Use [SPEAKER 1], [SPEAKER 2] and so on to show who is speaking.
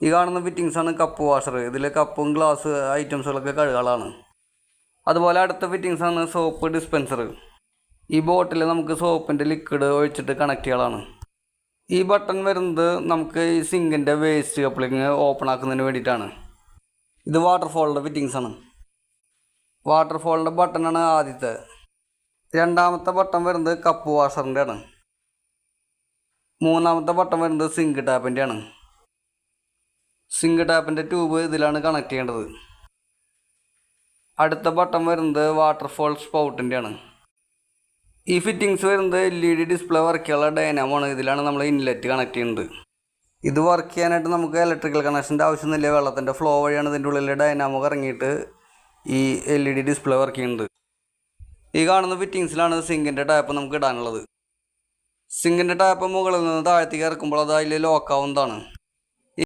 [SPEAKER 1] ഈ കാണുന്ന ഫിറ്റിങ്സാണ് cup washer. ഇതിൽ കപ്പും ഗ്ലാസ് ഐറ്റംസുകളൊക്കെ കഴുകാളാണ്. അതുപോലെ അടുത്ത ഫിറ്റിങ്സാണ് സോപ്പ് ഡിസ്പെൻസർ. ഈ ബോട്ടിൽ നമുക്ക് സോപ്പിൻ്റെ ലിക്വിഡ് ഒഴിച്ചിട്ട് കണക്ട് ചെയ്യാളാണ്. ഈ ബട്ടൺ വരുന്നത് നമുക്ക് ഈ സിങ്കിൻ്റെ വേസ്റ്റ് കപ്ലിങ് ഓപ്പൺ ആക്കുന്നതിന് വേണ്ടിയിട്ടാണ്. ഇത് വാട്ടർഫോളിൻ്റെ ഫിറ്റിങ്സാണ്. വാട്ടർഫോളിൻ്റെ ബട്ടണാണ് ആദ്യത്തെ. രണ്ടാമത്തെ ബട്ടൺ വരുന്നത് കപ്പ് വാഷറിൻ്റെ ആണ്. മൂന്നാമത്തെ ബട്ടൺ വരുന്നത് സിങ്ക് ടാപ്പിൻ്റെ ആണ്. സിങ്ക് ടാപ്പിൻ്റെ ട്യൂബ് ഇതിലാണ് കണക്ട് ചെയ്യേണ്ടത്. അടുത്ത ബട്ടൺ വരുന്നത് വാട്ടർഫോൾ സ്പൗട്ടിൻ്റെ ആണ്. ഈ ഫിറ്റിങ്സ് വരുന്നത് LED ഡിസ്പ്ലേ വർക്ക് ചെയ്യാനുള്ള ഡൈനാമോ ആണ്. ഇതിലാണ് നമ്മൾ ഇൻലെറ്റ് കണക്ട് ചെയ്യുന്നത്. ഇത് വർക്ക് ചെയ്യാനായിട്ട് നമുക്ക് ഇലക്ട്രിക്കൽ കണക്ഷൻ്റെ ആവശ്യമൊന്നുമില്ല. വെള്ളത്തിൻ്റെ ഫ്ലോ വഴിയാണ് ഇതിൻ്റെ ഉള്ളിൽ ഡൈനാമോ ഇറങ്ങിയിട്ട് ഈ LED ഡിസ്പ്ലേ വർക്ക് ചെയ്യുന്നത്. ഈ കാണുന്ന ഫിറ്റിങ്സിലാണ് സിങ്കിൻ്റെ ടാപ്പ് നമുക്ക് ഇടാനുള്ളത്. സിങ്കിൻ്റെ ടാപ്പ് മുകളിൽ നിന്ന് താഴത്തേക്ക് ഇറക്കുമ്പോൾ അത് അതിൽ ലോക്കാവുന്നതാണ്.